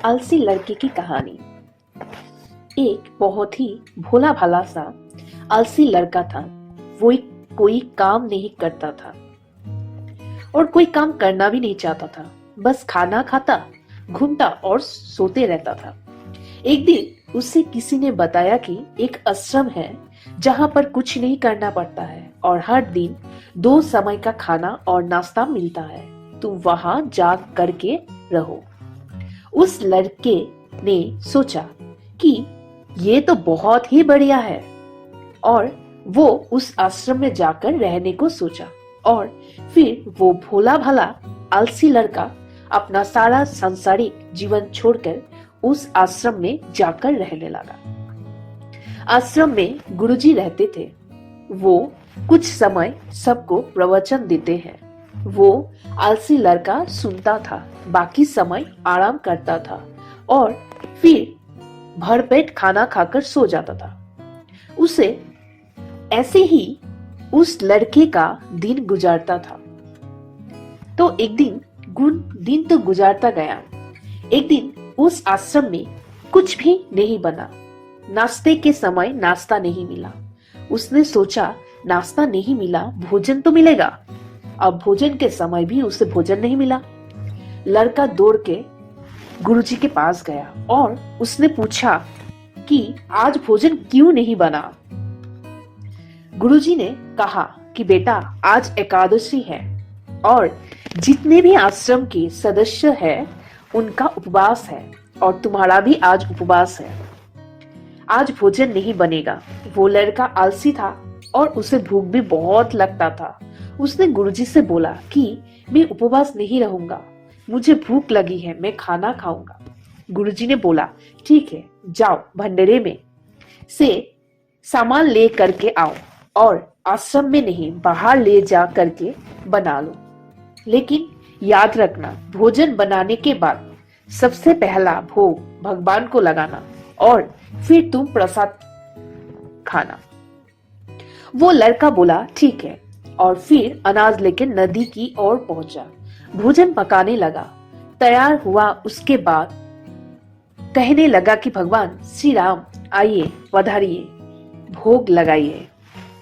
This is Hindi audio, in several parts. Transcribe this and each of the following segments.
आलसी लड़के की कहानी। एक बहुत ही भोला भाला सा आलसी लड़का था। वो कोई काम नहीं करता था और कोई काम करना भी नहीं चाहता था। बस खाना खाता, घूमता और सोते रहता था। एक दिन उससे किसी ने बताया कि एक आश्रम है जहां पर कुछ नहीं करना पड़ता है और हर दिन 2 समय का खाना और नाश्ता मिलता है। तुम वहां जा करके रहो। उस लड़के ने सोचा कि ये तो बहुत ही बढ़िया है और वो उस आश्रम में जाकर रहने को सोचा। और फिर वो भोला भाला आलसी लड़का अपना सारा सांसारिक जीवन छोड़कर उस आश्रम में जाकर रहने लगा। आश्रम में गुरुजी रहते थे। वो कुछ समय सबको प्रवचन देते हैं। वो आलसी लड़का सुनता था, बाकी समय आराम करता था और फिर भरपेट खाना खाकर सो जाता था। उसे ऐसे ही उस लड़के का दिन गुजारता था। तो एक दिन तो गुजारता गया। एक दिन उस आश्रम में कुछ भी नहीं बना। नाश्ते के समय नाश्ता नहीं मिला। उसने सोचा नाश्ता नहीं मिला, भोजन तो मिलेगा। अब भोजन के समय भी उसे भोजन नहीं मिला। लड़का दौड़ के गुरुजी के पास गया और उसने पूछा कि आज भोजन क्यों नहीं बना। गुरुजी ने कहा कि बेटा, आज एकादशी है और जितने भी आश्रम के सदस्य हैं उनका उपवास है और तुम्हारा भी आज उपवास है। आज भोजन नहीं बनेगा। वो लड़का आलसी था और उसे भूख भी बहुत लगता था। उसने गुरुजी से बोला कि मैं उपवास नहीं रहूंगा, मुझे भूख लगी है, मैं खाना खाऊंगा। गुरुजी ने बोला ठीक है, जाओ भंडारे में से सामान ले करके आओ और आश्रम में नहीं बाहर ले जा करके बना लो। लेकिन याद रखना, भोजन बनाने के बाद सबसे पहला भोग भगवान को लगाना और फिर तुम प्रसाद खाना। वो लड़का बोला ठीक है और फिर अनाज लेकर नदी की ओर पहुंचा। भोजन पकाने लगा। तैयार हुआ उसके बाद कहने लगा कि भगवान श्री राम आइए, पधारिए, भोग लगाइए।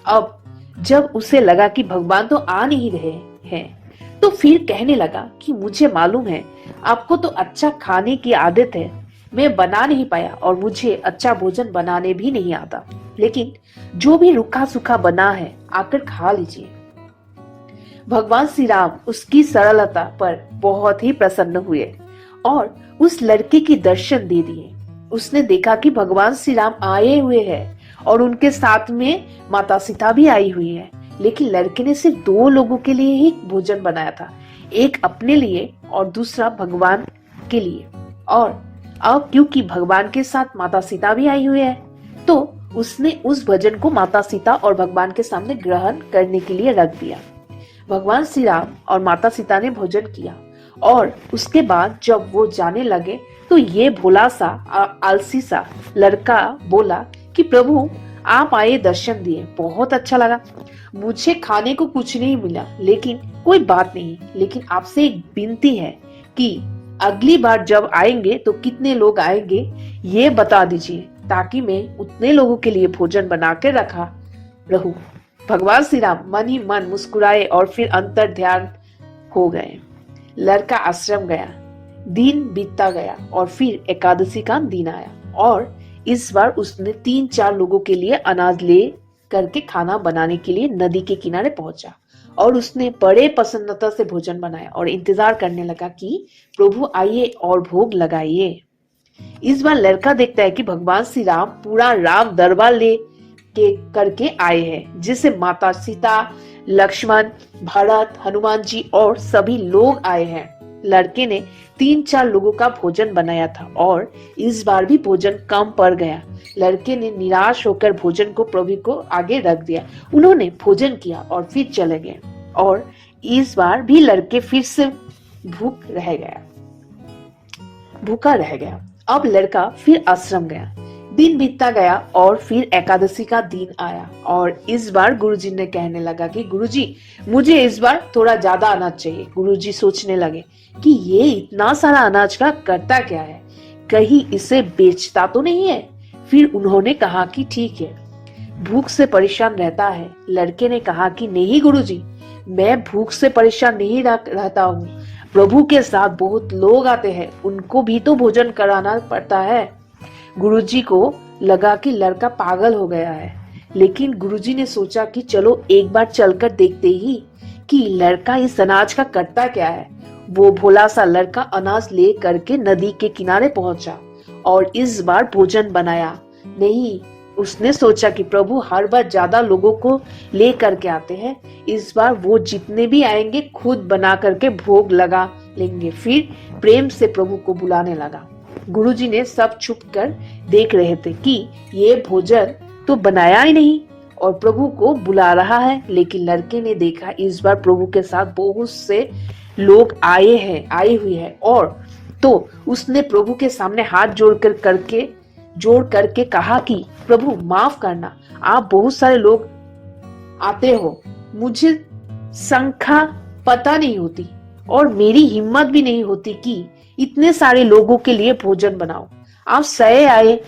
अब जब उसे लगा कि भगवान तो आ नहीं रहे हैं तो फिर कहने लगा कि मुझे मालूम है आपको तो अच्छा खाने की आदत है, मैं बना नहीं पाया और मुझे अच्छा भोजन बनाने भी नहीं आता, लेकिन जो भी रूखा सूखा बना है आकर खा लीजिए। भगवान श्री राम उसकी सरलता पर बहुत ही प्रसन्न हुए और उस लड़के की दर्शन दे दिए। उसने देखा कि भगवान श्री राम आए हुए हैं और उनके साथ में माता सीता भी आई हुई है। लेकिन लड़के ने सिर्फ 2 लोगों के लिए ही भोजन बनाया था, एक अपने लिए और दूसरा भगवान के लिए। और अब क्योंकि भगवान के साथ माता सीता भी आई हुई है तो उसने उस भोजन को माता सीता और भगवान के सामने ग्रहण करने के लिए रख दिया। भगवान श्री राम और माता सीता ने भोजन किया और उसके बाद जब वो जाने लगे तो ये भोला सा आलसी सा लड़का बोला कि प्रभु आप आए, दर्शन दिए, बहुत अच्छा लगा। मुझे खाने को कुछ नहीं मिला, लेकिन कोई बात नहीं, लेकिन आपसे एक विनती है कि अगली बार जब आएंगे तो कितने लोग आएंगे ये बता दीजिए ताकि मैं उतने लोगों के लिए भोजन बना के रखा रहूं। भगवान श्री राम मन ही मन मुस्कुराए और फिर अंतर ध्यान हो गए। लड़का आश्रम गया। दिन बीतता गया और फिर एकादशी का दिन आया और इस बार उसने 3-4 लोगों के लिए अनाज ले करके खाना बनाने के लिए नदी के किनारे पहुंचा और उसने बड़े प्रसन्नता से भोजन बनाया और इंतजार करने लगा कि प्रभु आइए और भोग लगाइए। इस बार लड़का देखता है कि भगवान श्री राम पूरा राम दरबार ले के करके आए हैं, जिसे माता सीता, लक्ष्मण, भरत, हनुमान जी और सभी लोग आए हैं। लड़के ने 3-4 लोगों का भोजन बनाया था और इस बार भी भोजन कम पड़ गया। लड़के ने निराश होकर भोजन को प्रभु को आगे रख दिया। उन्होंने भोजन किया और फिर चले गए और इस बार भी लड़के फिर से भूखा रह गया। अब लड़का फिर आश्रम गया। दिन बीतता गया और फिर एकादशी का दिन आया और इस बार गुरुजी ने कहने लगा कि गुरुजी मुझे इस बार थोड़ा ज्यादा अनाज चाहिए। गुरुजी सोचने लगे कि ये इतना सारा अनाज का करता क्या है, कहीं इसे बेचता तो नहीं है? फिर उन्होंने कहा कि ठीक है, भूख से परेशान रहता है। लड़के ने कहा कि नहीं गुरुजी, मैं भूख से परेशान नहीं रहता हूँ। प्रभु के साथ बहुत लोग आते हैं, उनको भी तो भोजन कराना पड़ता है। गुरुजी को लगा कि लड़का पागल हो गया है, लेकिन गुरुजी ने सोचा कि चलो एक बार चलकर देखते ही कि लड़का इस अनाज का करता क्या है। वो भोला सा लड़का अनाज ले करके नदी के किनारे पहुंचा और इस बार भोजन बनाया नहीं। उसने सोचा कि प्रभु हर बार ज्यादा लोगों को ले करके आते हैं, इस बार वो जितने भी आएंगे खुद बना करके भोग लगा लेंगे। फिर प्रेम से प्रभु को बुलाने लगा। गुरुजी ने सब छुप कर देख रहे थे कि ये भोजन तो बनाया ही नहीं और प्रभु को बुला रहा है। लेकिन लड़के ने देखा इस बार प्रभु के साथ बहुत से लोग आए हुए हैं, और तो उसने प्रभु के सामने हाथ जोड़ करके कहा कि प्रभु माफ करना, आप बहुत सारे लोग आते हो, मुझे संख्या पता नहीं होती और मेरी हिम्मत भी नहीं होती कि इतने सारे लोगों के लिए भोजन बनाओ। आप सहे आए,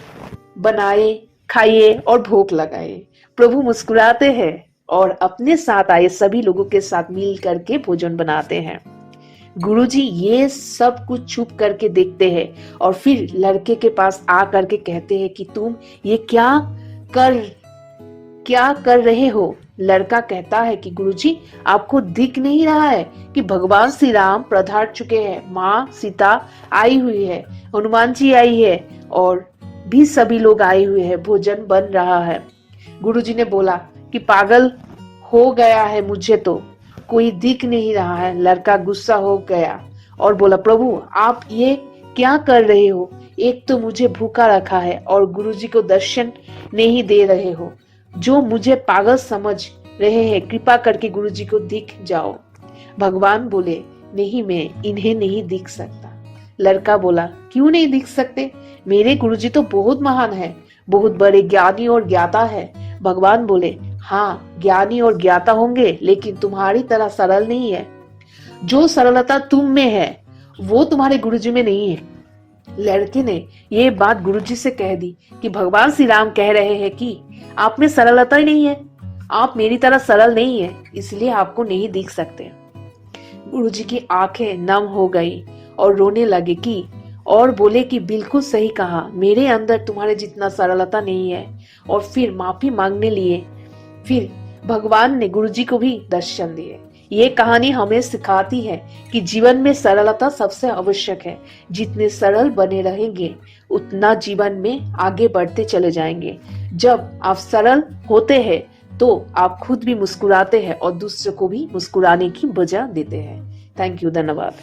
बनाए, खाइए और भोग लगाए। प्रभु मुस्कुराते हैं और अपने साथ आए सभी लोगों के साथ मिल करके भोजन बनाते हैं। गुरुजी ये सब कुछ छुप करके देखते हैं और फिर लड़के के पास आ करके कहते हैं कि तुम ये क्या कर रहे हो? लड़का कहता है कि गुरुजी, आपको दिख नहीं रहा है कि भगवान श्री राम पधार चुके हैं, माँ सीता आई हुई है, हनुमान जी आई है और भी सभी लोग आए हुए हैं, भोजन बन रहा है। गुरुजी ने बोला कि पागल हो गया है, मुझे तो कोई दिख नहीं रहा है। लड़का गुस्सा हो गया और बोला, प्रभु आप ये क्या कर रहे हो? एक तो मुझे भूखा रखा है और गुरुजी को दर्शन नहीं दे रहे हो। जो मुझे पागल समझ रहे हैं, कृपा करके गुरुजी को दिख जाओ। भगवान बोले, नहीं, मैं इन्हें नहीं दिख सकता। लड़का बोला, क्यों नहीं दिख सकते? मेरे गुरुजी तो बहुत महान है, बहुत बड़े ज्ञानी और ज्ञाता है। भगवान बोले, हाँ ज्ञानी और ज्ञाता होंगे, लेकिन तुम्हारी तरह सरल नहीं है। जो सरलता तुम में है वो तुम्हारे गुरुजी में नहीं है। लड़के ने ये बात गुरुजी से कह दी कि भगवान श्री राम कह रहे हैं कि आप में सरलता ही नहीं है, आप मेरी तरह सरल नहीं है, इसलिए आपको नहीं दिख सकते। गुरुजी की आंखें नम हो गई और रोने लगे कि और बोले कि बिल्कुल सही कहा, मेरे अंदर तुम्हारे जितना सरलता नहीं है। और फिर माफी मांगने लिए फिर भगवान ने गुरुजी को भी दर्शन दिए। ये कहानी हमें सिखाती है कि जीवन में सरलता सबसे आवश्यक है। जितने सरल बने रहेंगे उतना जीवन में आगे बढ़ते चले जाएंगे। जब आप सरल होते हैं तो आप खुद भी मुस्कुराते हैं और दूसरों को भी मुस्कुराने की वजह देते हैं। थैंक यू, धन्यवाद।